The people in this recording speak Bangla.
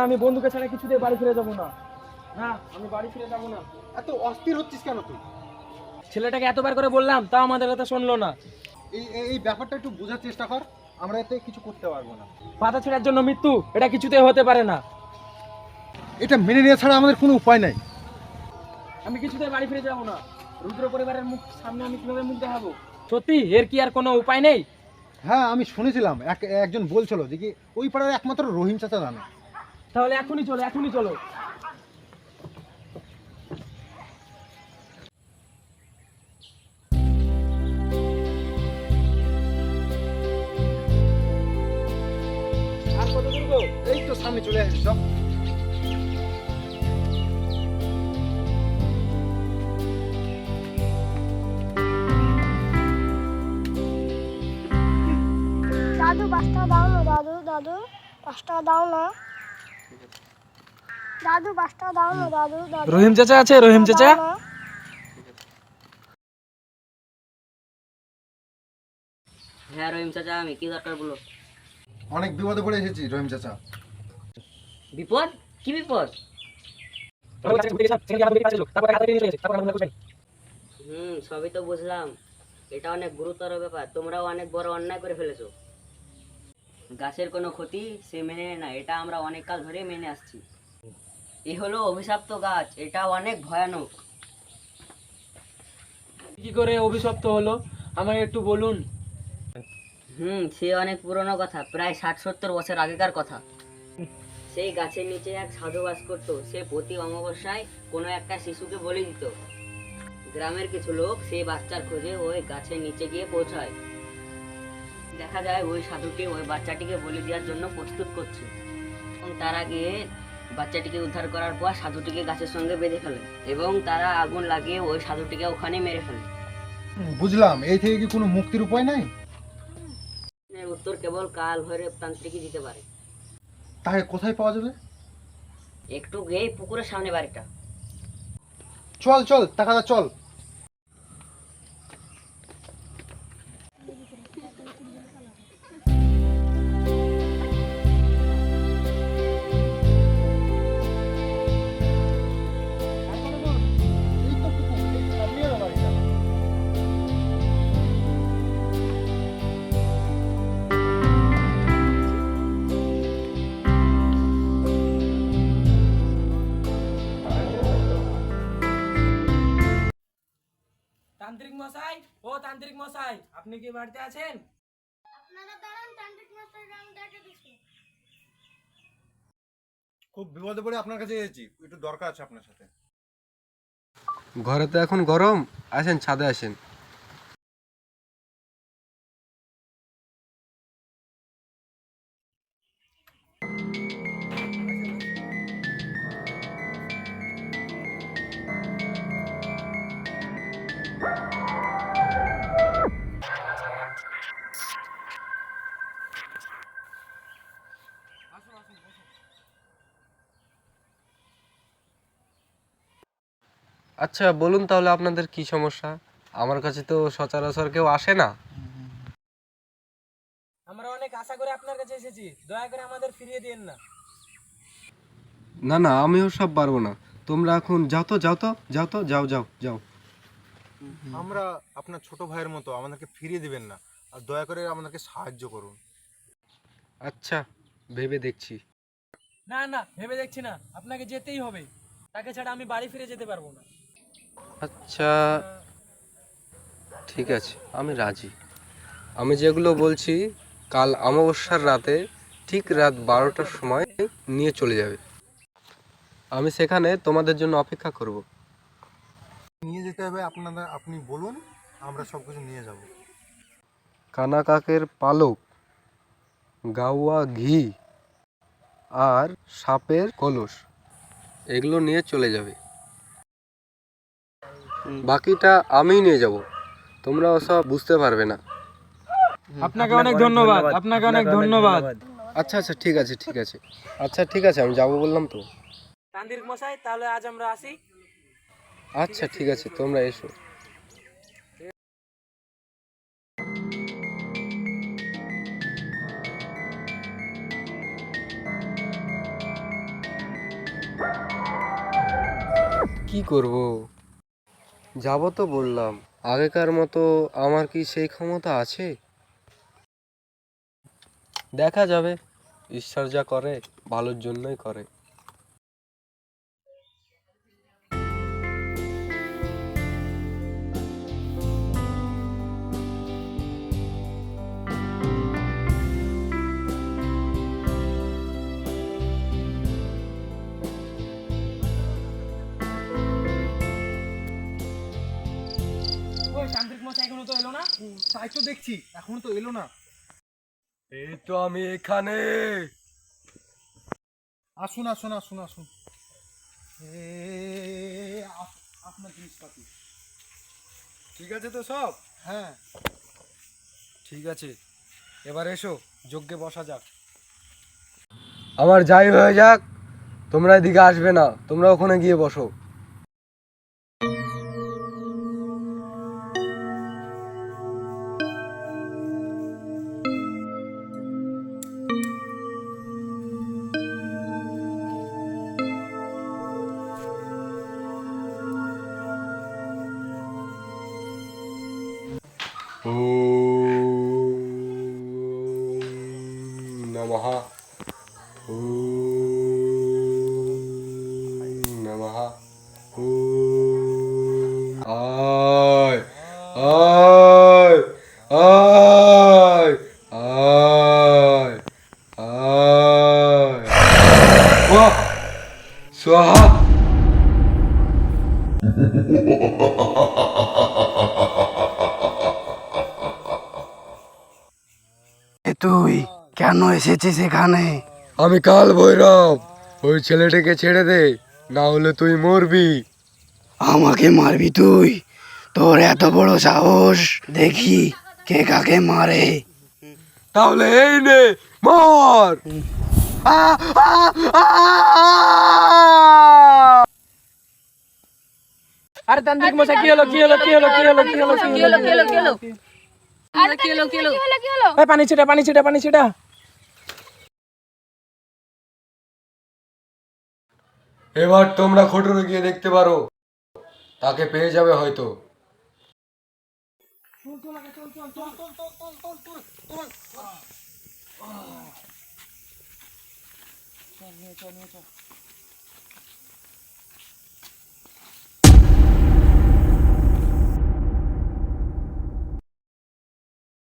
আমি বন্ধুকে ছাড়া কিছুতেই বাড়ি ফিরে যাবো না। না, আমি বাড়ি ফিরে যাবো না। এত অস্থির হচ্ছিস কেন তুই? ছেলেটাকে এতবার করে বললাম, তাও আমাদের কথা শুনলো না। এই এই ব্যাপারটা একটু বোঝার চেষ্টা কর। আমরা এতে কিছু করতে পারবো না। পাতা ছেঁড়ার জন্য মৃত্যু, এটা কিছুতেই হতে পারে না। এটা মেনে নেওয়া ছাড়া আমাদের কোনো উপায় নাই। আমি কিছুতেই বাড়ি ফিরে যাবো না। রুদ্র পরিবারের মুখ সামনে আমি কিভাবে মুখ দেখাবো? সত্যি এর কি আর কোনো উপায় নেই? হ্যাঁ, আমি শুনেছিলাম একজন বলছিল যে কি ওই পাড়ার একমাত্র রহিম চাচা জানে। তাহলে এখনই চলো, এখনই চলো। আর কত দূর গো? এই তো সামনে চলে আসিস সব। দাদু 5 টাকা দাও না, দাদু দাদু 5 টাকা দাও না, দাদু 5 টাকা দাও না, দাদু দাদু রহিম চাচা আছে? রহিম চাচা? দাও না। হ্যাঁ রহিম চাচা, আমি কি দরকার বলো। অনেক বিপদে পড়ে এসেছি রহিম চাচা। বিপদ? কি বিপদ? সবই তো বুঝলাম। এটা অনেক গুরুতর ব্যাপার, তোমরাও অনেক বড় অন্যায় করে ফেলেছো। গাছের কোনো ক্ষতি সে মেনে নেয় না, এটা আমরা অনেক কাল ধরে মেনে আসছি। এ হলো অভিশপ্ত গাছ, এটা অনেক ভয়ানক। কি করে অভিশপ্ত হলো আমাকে একটু বলুন। সে অনেক পুরনো কথা, প্রায় 60-70 বছর আগেকার কথা। সেই গাছের নিচে এক সাধু বাস করতো। সে প্রতি অমাবস্যায় কোনো একটা শিশুকে বলি দিত। গ্রামের কিছু লোক সেই বাচ্চার খোঁজে ওই গাছের নিচে গিয়ে পৌঁছায়। দেখা যায় ওই সাধুটি ওই বাচ্চাটিকে বলি দেওয়ার জন্য প্রস্তুত করছে, এবং তারা গিয়ে বাচ্চাটিকে উদ্ধার করার পর সাধুটিকে গাছের সঙ্গে বেঁধে ফেলে এবং তারা আগুন লাগিয়ে ওই সাধুটিকে ওখানে মেরে ফেলে। বুঝলাম, এই থেকে কি কোনো মুক্তির উপায় নাই? এর উত্তর কেবল কাল ভৈরব তান্ত্রিকই দিতে পারে। তাকে কোথায় পাওয়া যাবে? একটু গিয়ে পুকুরের সামনে বাড়িটা। চল চল টাকাটা চল। এই তো পুকুর, এই সামনেই হলো বাড়িটা। তান্ত্রিক মশাই, ও তান্ত্রিক মশাই, আপনি কি বাড়িতে আছেন? আপনারা দাঁড়ান, তান্ত্রিক মাস্টার রং দেখে দিচ্ছি। খুব বিপদে পড়ে আপনার কাছে এসেছি, একটু দরকার আছে আপনার সাথে। ঘরে তো এখন গরম, আসেন ছাদে আসেন। আচ্ছা বলুন তাহলে আপনাদের কি সমস্যা? আমার কাছে তো সচরাচর কেউ আসে না। আমরা অনেক আশা করে আপনার কাছে এসেছি, দয়া করে আমাদের ফিরিয়ে দিন না। না না, আমিও সব পারবো না। তোমরা এখন যাও তো, যাও তো, যাও তো, যাও যাও যাও। আমরা আপনার ছোট ভাইয়ের মতো, আমাদেরকে ফিরিয়ে দিবেন না, আর দয়া করে আমাদেরকে সাহায্য করুন। আচ্ছা, ভেবে দেখছি। না না, ভেবে দেখছি না, আপনাকে যেতেই হবে। তাকে ছাড়া আমি বাড়ি ফিরে যেতে পারবো না। আচ্ছা ঠিক আছে, আমি রাজি। আমি যেগুলো বলছি কাল অমাবস্যার রাতে ঠিক রাত 12টার সময় নিয়ে চলে যাবে। আমি সেখানে তোমাদের জন্য অপেক্ষা করব। নিয়ে যেতে হবে আপনারা, আপনি বলুন, আমরা সব কিছু নিয়ে যাব। কানা কাকের পালক, গাওয়া ঘি আর সাপের কলস, এগুলো নিয়ে চলে যাবে। বাকিটা আমিই নিয়ে যাব, তোমরা ওসব বুঝতে পারবে না। আপনাকে অনেক ধন্যবাদ, আপনাকে অনেক ধন্যবাদ। আচ্ছা আচ্ছা ঠিক আছে ঠিক আছে, আচ্ছা ঠিক আছে, আমি যাব বললাম তো। তান্ত্রিক মশাই, তাহলে আজ আমরা আসি। আচ্ছা ঠিক আছে, তোমরা এসো। কি করব? যাব তো বললাম, আগেকার মতো আমার কি সেই ক্ষমতা আছে? দেখা যাবে, ঈশ্বর যা করে ভালোর জন্যই করে। ওই তান্ত্রিক মশাই এখনো তো এলো না। তাই তো দেখছি, এখনো তো এলো না। এই তো আমি এখানে। আসুন আসুন আসুন আসুন। আপনার জিনিসপাতি ঠিক আছে তো সব? হ্যাঁ। ঠিক আছে, এবার এসো, যজ্ঞে বসা যাক। আমার যাই হয়ে যাক, তোমরা এদিকে আসবে না, তোমরা ওখানে গিয়ে বসো। নমঃ। নমঃ। আয় আয় আয় আয় আয়। বাহ! স্বাহা। তুই কেন এসেছিস এখানে? আমি কাল ভৈরব, ওই ছেলেটাকে ছেড়ে দে, না হলে তুই মরবি। আমাকে মারবি তুই? তোর এত বড় সাহস, দেখি কে কাকে মারে। তাহলে এই নে, মর। আ, আ, আ! আরে তান্ত্রিক মশাই কি হলো কি হলো কি হলো কি হলো কি হলো কি হলো কি হলো কি হলো? আরে কি হলো কি হলো কি হলো? এই পানি ছিটা পানি ছিটা পানি ছিটা। এবার তোমরা খটুরে গিয়ে দেখতে পারো, তাকে পেয়ে যাবে হয়তো। চল নিয়ে চল নিয়ে চল।